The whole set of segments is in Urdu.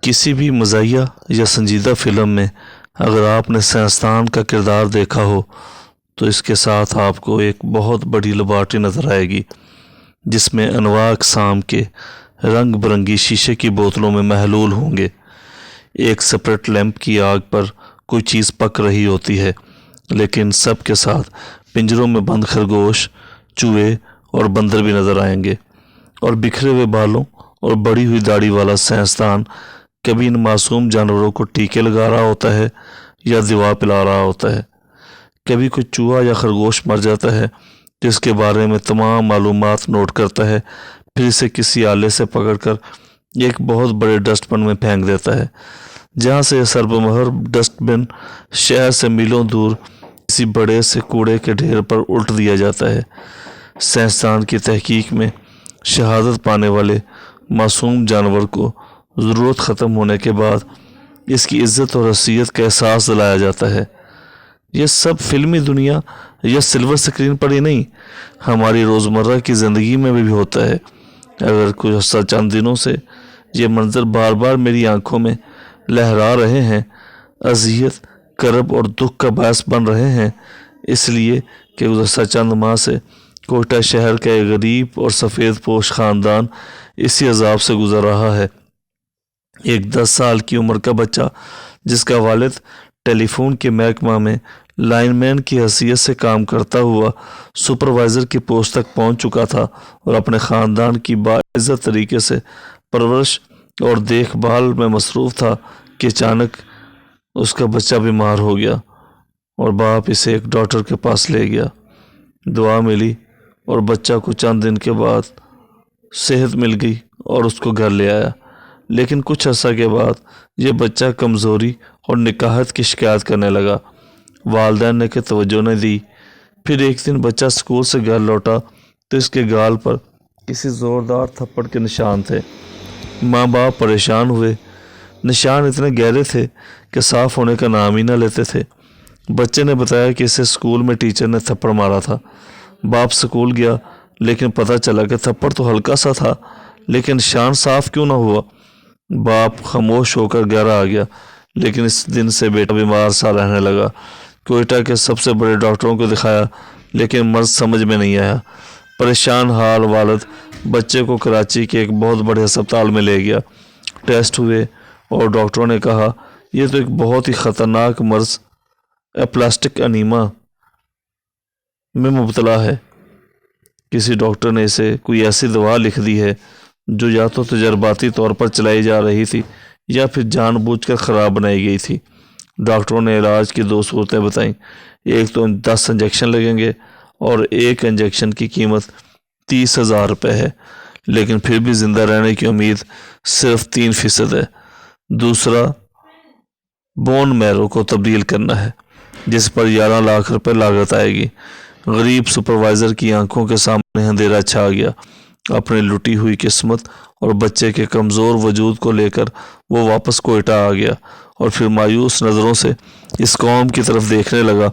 کسی بھی مزاحیہ یا سنجیدہ فلم میں اگر آپ نے سائنسدان کا کردار دیکھا ہو تو اس کے ساتھ آپ کو ایک بہت بڑی لیبارٹری نظر آئے گی جس میں انواع اقسام کے رنگ برنگی شیشے کی بوتلوں میں محلول ہوں گے۔ ایک سپریٹ لیمپ کی آگ پر کوئی چیز پک رہی ہوتی ہے، لیکن سب کے ساتھ پنجروں میں بند خرگوش، چوہے اور بندر بھی نظر آئیں گے، اور بکھرے ہوئے بالوں اور بڑی ہوئی داڑھی والا سائنسدان کبھی ان معصوم جانوروں کو ٹیکے لگا رہا ہوتا ہے یا دوا پلا رہا ہوتا ہے۔ کبھی کوئی چوہا یا خرگوش مر جاتا ہے جس کے بارے میں تمام معلومات نوٹ کرتا ہے، پھر اسے کسی آلے سے پکڑ کر ایک بہت بڑے ڈسٹ بن میں پھینک دیتا ہے، جہاں سے یہ سربمہر ڈسٹ بن شہر سے میلوں دور کسی بڑے سے کوڑے کے ڈھیر پر الٹ دیا جاتا ہے۔ سائنسدان کی تحقیق میں شہادت پانے والے معصوم جانور کو ضرورت ختم ہونے کے بعد اس کی عزت اور حیثیت کا احساس دلایا جاتا ہے۔ یہ سب فلمی دنیا یا سلور سکرین پر ہی نہیں، ہماری روزمرہ کی زندگی میں بھی ہوتا ہے۔ اگر کچھ چند دنوں سے یہ منظر بار بار میری آنکھوں میں لہرا رہے ہیں، اذیت، کرب اور دکھ کا باعث بن رہے ہیں، اس لیے کہ گزشتہ چند ماہ سے کوئٹہ شہر کا ایک غریب اور سفید پوش خاندان اسی عذاب سے گزر رہا ہے۔ ایک 10 سال کی عمر کا بچہ جس کا والد ٹیلی فون کے محکمہ میں لائن مین کی حیثیت سے کام کرتا ہوا سپروائزر کی پوسٹ تک پہنچ چکا تھا اور اپنے خاندان کی باعزت طریقے سے پرورش اور دیکھ بھال میں مصروف تھا کہ اچانک اس کا بچہ بیمار ہو گیا اور باپ اسے ایک ڈاکٹر کے پاس لے گیا۔ دعا ملی اور بچہ کو چند دن کے بعد صحت مل گئی اور اس کو گھر لے آیا، لیکن کچھ عرصہ کے بعد یہ بچہ کمزوری اور نکاہت کی شکایت کرنے لگا۔ والدین نے کہ توجہ نہ دی۔ پھر ایک دن بچہ اسکول سے گھر لوٹا تو اس کے گال پر کسی زوردار تھپڑ کے نشان تھے۔ ماں باپ پریشان ہوئے۔ نشان اتنے گہرے تھے کہ صاف ہونے کا نام ہی نہ لیتے تھے۔ بچے نے بتایا کہ اسے اسکول میں ٹیچر نے تھپڑ مارا تھا۔ باپ اسکول گیا لیکن پتہ چلا کہ تھپڑ تو ہلکا سا تھا، لیکن نشان صاف کیوں نہ ہوا۔ باپ خاموش ہو کر گھر آ گیا، لیکن اس دن سے بیٹا بیمار سا رہنے لگا۔ کوئٹہ کے سب سے بڑے ڈاکٹروں کو دکھایا لیکن مرض سمجھ میں نہیں آیا۔ پریشان حال والد بچے کو کراچی کے ایک بہت بڑے ہسپتال میں لے گیا۔ ٹیسٹ ہوئے اور ڈاکٹروں نے کہا یہ تو ایک بہت ہی خطرناک مرض اپلاسٹک انیمیا میں مبتلا ہے۔ کسی ڈاکٹر نے اسے کوئی ایسی دوا لکھ دی ہے جو یا تو تجرباتی طور پر چلائی جا رہی تھی یا پھر جان بوجھ کر خراب بنائی گئی تھی۔ ڈاکٹروں نے علاج کی 2 صورتیں بتائیں، ایک تو 10 انجیکشن لگیں گے اور ایک انجیکشن کی قیمت 30,000 روپے ہے، لیکن پھر بھی زندہ رہنے کی امید صرف 3% ہے۔ دوسرا بون میرو کو تبدیل کرنا ہے جس پر 11 لاکھ روپے لاگت آئے گی۔ غریب سپروائزر کی آنکھوں کے سامنے اندھیرا چھا گیا۔ اپنی لٹی ہوئی قسمت اور بچے کے کمزور وجود کو لے کر وہ واپس کوئٹہ آ گیا اور پھر مایوس نظروں سے اس قوم کی طرف دیکھنے لگا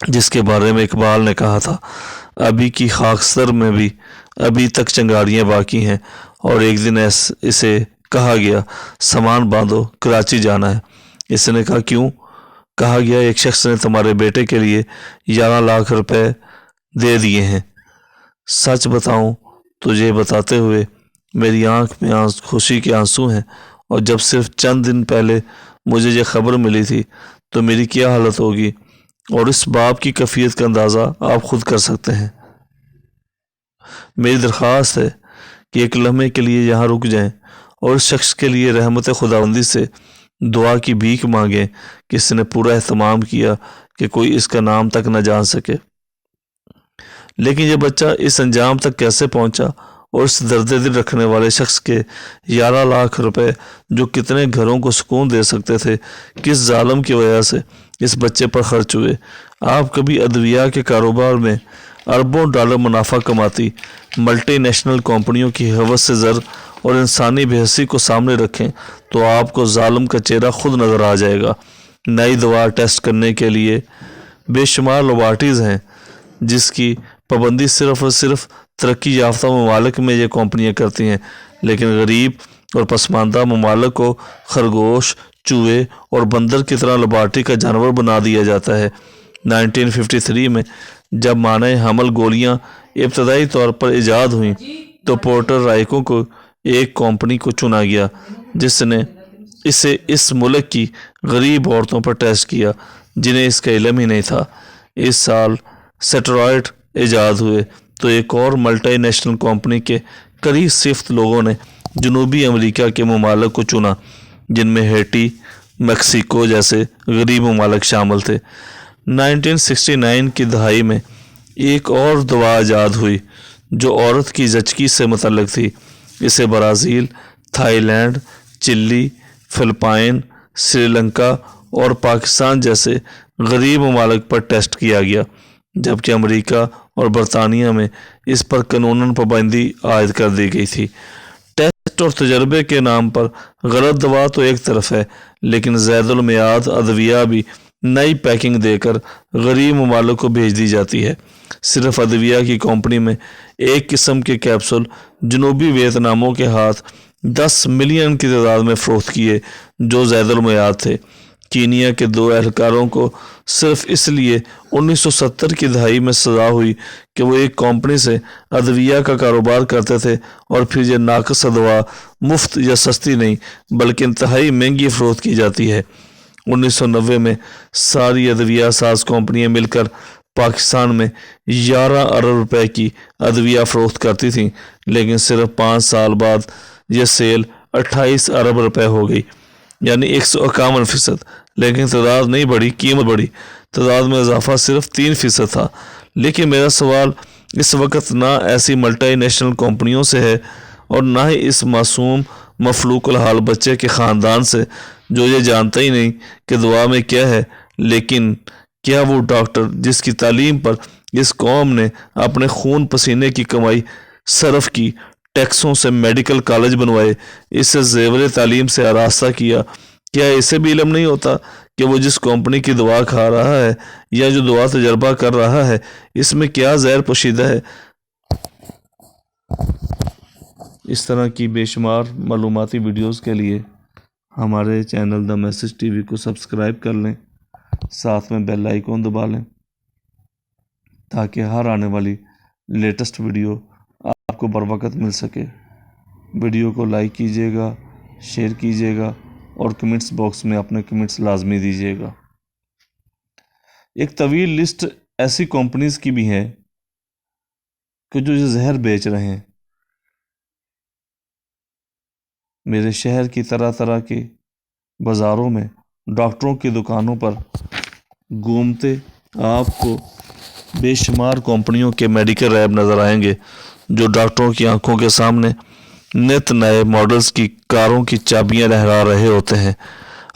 جس کے بارے میں اقبال نے کہا تھا، ابھی کی خاکستر میں بھی ابھی تک چنگاریاں باقی ہیں، اور ایک دن اسے کہا گیا سامان باندھو کراچی جانا ہے۔ اس نے کہا کیوں؟ کہا گیا ایک شخص نے تمہارے بیٹے کے لیے 11 لاکھ روپے دے دیے ہیں۔ سچ بتاؤں تجھے بتاتے ہوئے میری آنکھ میں خوشی کے آنسو ہیں، اور جب صرف چند دن پہلے مجھے یہ خبر ملی تھی تو میری کیا حالت ہوگی، اور اس باپ کی کیفیت کا اندازہ آپ خود کر سکتے ہیں۔ میری درخواست ہے کہ ایک لمحے کے لیے یہاں رک جائیں اور اس شخص کے لیے رحمت خداوندی سے دعا کی بھیک مانگیں کہ اس نے پورا اہتمام کیا کہ کوئی اس کا نام تک نہ جان سکے۔ لیکن یہ بچہ اس انجام تک کیسے پہنچا، اور اس درد دل رکھنے والے شخص کے 11 لاکھ روپے جو کتنے گھروں کو سکون دے سکتے تھے، کس ظالم کی وجہ سے اس بچے پر خرچ ہوئے۔ آپ کبھی ادویہ کے کاروبار میں اربوں ڈالر منافع کماتی ملٹی نیشنل کمپنیوں کی ہوس سے زر اور انسانی بے حسی کو سامنے رکھیں تو آپ کو ظالم کا چہرہ خود نظر آ جائے گا۔ نئی دوا ٹیسٹ کرنے کے لیے بے شمار لیبارٹریز ہیں جس کی پابندی صرف اور صرف ترقی یافتہ ممالک میں یہ کمپنیاں کرتی ہیں، لیکن غریب اور پسماندہ ممالک کو خرگوش، چوہے اور بندر کی طرح لیبارٹری کا جانور بنا دیا جاتا ہے۔ 1953 میں جب مانع حمل گولیاں ابتدائی طور پر ایجاد ہوئیں تو پورٹر رائیکو کو ایک کمپنی کو چنا گیا جس نے اسے اس ملک کی غریب عورتوں پر ٹیسٹ کیا جنہیں اس کا علم ہی نہیں تھا۔ اس سال سٹیرائڈ ایجاد ہوئے تو ایک اور ملٹی نیشنل کمپنی کے قریب صفت لوگوں نے جنوبی امریکہ کے ممالک کو چنا جن میں ہیٹی، میکسیکو جیسے غریب ممالک شامل تھے۔ 1969 کی دہائی میں ایک اور دوا ایجاد ہوئی جو عورت کی زچگی سے متعلق تھی۔ اسے برازیل، تھائی لینڈ، چلی، فلپائن، سری لنکا اور پاکستان جیسے غریب ممالک پر ٹیسٹ کیا گیا، جبکہ امریکہ اور برطانیہ میں اس پر قانوناً پابندی عائد کر دی گئی تھی۔ ٹیسٹ اور تجربے کے نام پر غلط دوا تو ایک طرف ہے، لیکن زائد المیعاد ادویہ بھی نئی پیکنگ دے کر غریب ممالک کو بھیج دی جاتی ہے۔ صرف ادویہ کی کمپنی میں ایک قسم کے کیپسول جنوبی ویتناموں کے ہاتھ 10 ملین کی تعداد میں فروخت کیے جو زائد المیعاد تھے۔ کینیا کے 2 اہلکاروں کو صرف اس لیے 1970 کی دہائی میں سزا ہوئی کہ وہ ایک کمپنی سے ادویہ کا کاروبار کرتے تھے اور پھر یہ ناقص دوا مفت یا سستی نہیں بلکہ انتہائی مہنگی فروخت کی جاتی ہے۔ 1990 میں ساری ادویہ ساز کمپنیاں مل کر پاکستان میں 11 ارب روپے کی ادویہ فروخت کرتی تھیں، لیکن صرف 5 سال بعد یہ سیل 28 ارب روپے ہو گئی، یعنی 151%۔ لیکن تعداد نہیں بڑھی، قیمت بڑھی۔ تعداد میں اضافہ صرف 3% تھا۔ لیکن میرا سوال اس وقت نہ ایسی ملٹی نیشنل کمپنیوں سے ہے اور نہ ہی اس معصوم مفلوق الحال بچے کے خاندان سے جو یہ جانتا ہی نہیں کہ دعا میں کیا ہے، لیکن کیا وہ ڈاکٹر جس کی تعلیم پر اس قوم نے اپنے خون پسینے کی کمائی صرف کی، ٹیکسوں سے میڈیکل کالج بنوائے، اسے زیور تعلیم سے آراستہ کیا، کیا اسے بھی علم نہیں ہوتا کہ وہ جس کمپنی کی دوا کھا رہا ہے یا جو دوا تجربہ کر رہا ہے اس میں کیا زہر پوشیدہ ہے؟ اس طرح کی بے شمار معلوماتی ویڈیوز کے لیے ہمارے channel the message T V کو سبسکرائب کر لیں، ساتھ میں بیل آئیکن دبا لیں تاکہ ہر آنے والی لیٹسٹ ویڈیو آپ کو بر وقت مل سکے۔ ویڈیو کو لائک کیجیے گا، شیئر کیجیے گا اور کمنٹس باکس میں اپنے کمنٹس لازمی دیجیے گا۔ ایک طویل لسٹ ایسی کمپنیز کی بھی ہے کہ جو یہ زہر بیچ رہے ہیں۔ میرے شہر کی طرح طرح کے بازاروں میں ڈاکٹروں کی دکانوں پر گھومتے آپ کو بے شمار کمپنیوں کے میڈیکل ریپ نظر آئیں گے جو ڈاکٹروں کی آنکھوں کے سامنے نت نئے ماڈلز کی کاروں کی چابیاں لہرا رہے ہوتے ہیں،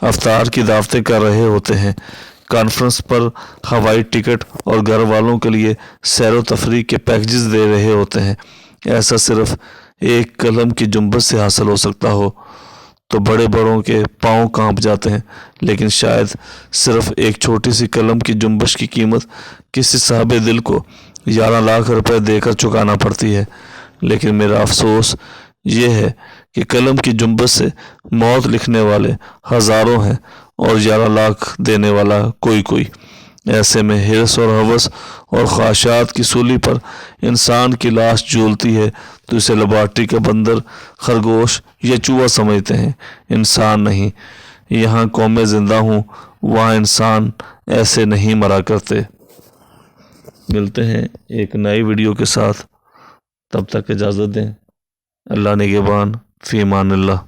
افطار کی دعوتیں کر رہے ہوتے ہیں، کانفرنس پر ہوائی ٹکٹ اور گھر والوں کے لیے سیر و تفریح کے پیکجز دے رہے ہوتے ہیں۔ ایسا صرف ایک قلم کی جنبش سے حاصل ہو سکتا ہو تو بڑے بڑوں کے پاؤں کانپ جاتے ہیں، لیکن شاید صرف ایک چھوٹی سی قلم کی جنبش کی قیمت کسی صاحب دل کو 11 لاکھ روپے دے کر چکانا پڑتی ہے۔ لیکن میرا افسوس یہ ہے کہ قلم کی جنبش سے موت لکھنے والے ہزاروں ہیں اور 11 لاکھ دینے والا کوئی۔ ایسے میں ہرس اور ہوس اور خواہشات کی سولی پر انسان کی لاش جھولتی ہے تو اسے لیبارٹری کا بندر، خرگوش یا چوہا سمجھتے ہیں، انسان نہیں۔ یہاں قومیں زندہ ہوں، وہاں انسان ایسے نہیں مرا کرتے۔ ملتے ہیں ایک نئی ویڈیو کے ساتھ، تب تک اجازت دیں۔ اللہ نگہبان، فی امان اللہ۔